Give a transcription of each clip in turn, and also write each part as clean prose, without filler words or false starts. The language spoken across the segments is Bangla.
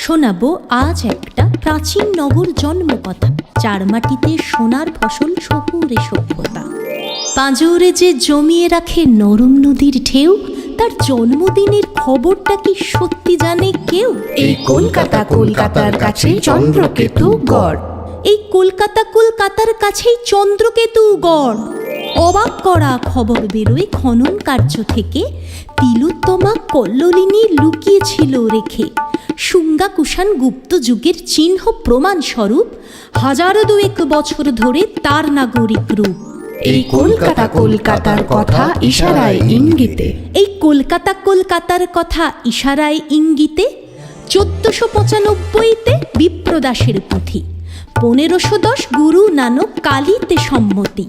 শোনাবো আজ একটা প্রাচীন নগর জন্মকথা, চার মাটিতে সোনার ফসল শহুরে সভ্যতা। পাঁজরে যে জমিয়ে রাখে নরম নদীর ঢেউ, তার জন্মদিনের খবরটা কি সত্যি জানে কেউ? এই কলকাতার কাছে চন্দ্রকেতু গড়। এই কলকাতার কাছেই চন্দ্রকেতু গড়। অবাক করা খবর বেরোয় খনন কার্য থেকে, তিলোত্তমা কল্লোলিনী লুকিয়েছিল রেখে। শুঙ্গা কুষাণ গুপ্ত যুগের চিহ্ন প্রমাণ স্বরূপ, হাজারো দুয়েক বছর ধরে তার নাগরিক রূপ। এই কলকাতার কথা ইশারায় ইঙ্গিতে। এই কলকাতার কথা ইশারায় ইঙ্গিতে 1495-তে বিপ্রদাসের পুঁথি, 1510 গুরু নানক কালিতে সম্মতি,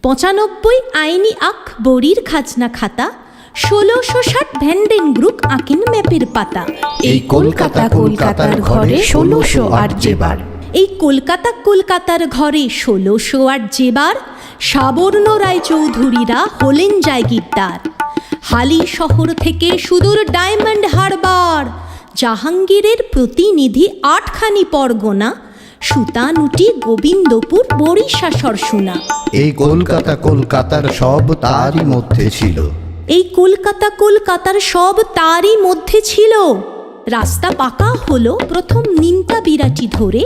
95 আইনি আকবরীর খাজনা খাতা, 1660 ভ্যান্ডেনব্রুক আঁকেন ম্যাপের পাতা। এই কলকাতার ঘরে 1608 যেবার। এই কলকাতার ঘরে 1608 যেবার সাবর্ণ রায় চৌধুরীরা হলেন জায়গিরদার। হালি শহর থেকে সুদূর ডায়মন্ড হারবার, জাহাঙ্গীরের প্রতিনিধি 8খানি পরগনা, সুতানুটি গোবিন্দপুর বরিশা সরসুনা। এই কলকাতার সব তারই মধ্যে ছিল। এই কলকাতার সব তারই মধ্যে ছিল। রাস্তা পাকা হলো প্রথম নিমতা বিরাটি ধরে,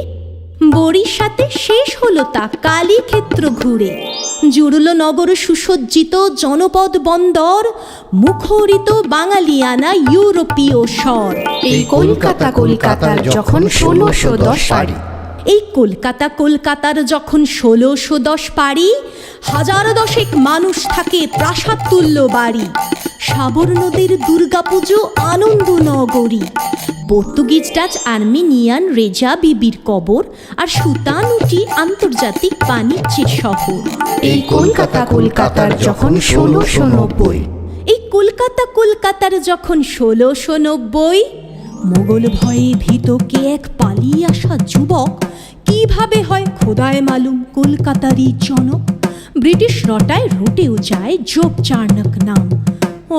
বরিশাতে শেষ হলো তা কালীক্ষেত্র ঘুরে। জুড়ল নগর সুসজ্জিত জনপদ বন্দর, মুখরিত বাঙালিয়ানা ইউরোপীয় স্বর। এই কলকাতার যখন 1610 পারি। এই কলকাতার যখন 1610 পারি, হাজার দশেক মানুষ থাকে প্রাসাদ তুল্য বাড়ি। সাবর্ণদের দুর্গাপুজো আনন্দ নগরী, পর্তুগিজ ডাচ আর্মেনিয়ান রেজা বিবির কবর, আর সুতানুটি আন্তর্জাতিক বাণিজ্যের শহর। এই কলকাতার যখন 1690। এই কলকাতার যখন 1690, মোগল ভয়ে ভীত কে এক পালিয়ে আসা যুবক, কিভাবে হয় খোদায় মালুম কলকাতারই জনক। ব্রিটিশ রটায় রটেও যায় যোগ চার্নক নাম,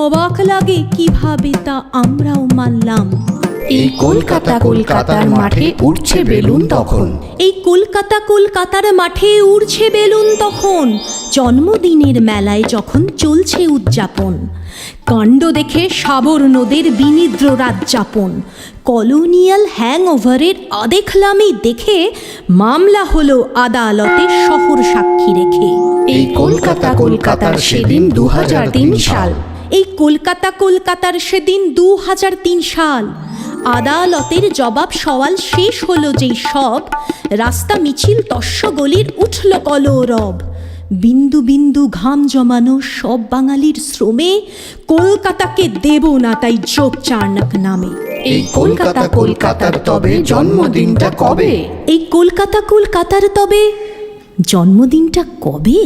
অবাক লাগে কিভাবে তা আমরাও মানলাম। এই কলকাতার মাঠে উঠছে বেলুন তখন। এই কলকাতার মাঠে উড়ছে বেলুন তখন, জন্মদিনের মেলায় যখন চলছে উদযাপন। কাণ্ড দেখে সাবর্ণদের বিনিদ্র রাত যাপন, কলোনিয়াল হ্যাংওভারের আদেখলামি দেখে মামলা হলো আদালতে শহর সাক্ষী রেখে। এই কলকাতার সেদিন 2003 সাল। এই কলকাতার সেদিন 2003 সাল। আদালতের জবাব সওয়াল শেষ হলো যেই সব, রাস্তা মিছিল তস্যগলির উঠল কলরব। বিন্দু বিন্দু ঘাম জমানো সব বাঙালির শ্রমে, কলকাতাকে দেব না তাই যোগ চার্নক নামে। এই কলকাতার তবে জন্মদিনটা কবে? এই কলকাতার তবে জন্মদিনটা কবে?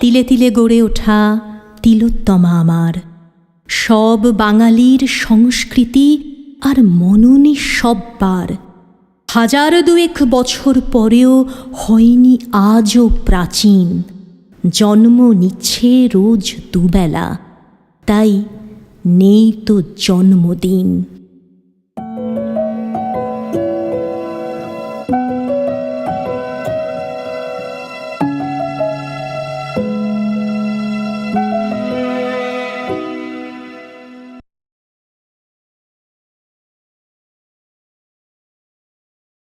তিলে তিলে গড়ে ওঠা তিলোত্তমা আমার, সব বাঙালির সংস্কৃতি আর মননে সববার। হাজার দুয়েক বছর পরেও হয়নি আজও প্রাচীন, জন্ম নিচ্ছে রোজ দুবেলা, তাই নেই তো জন্মদিন।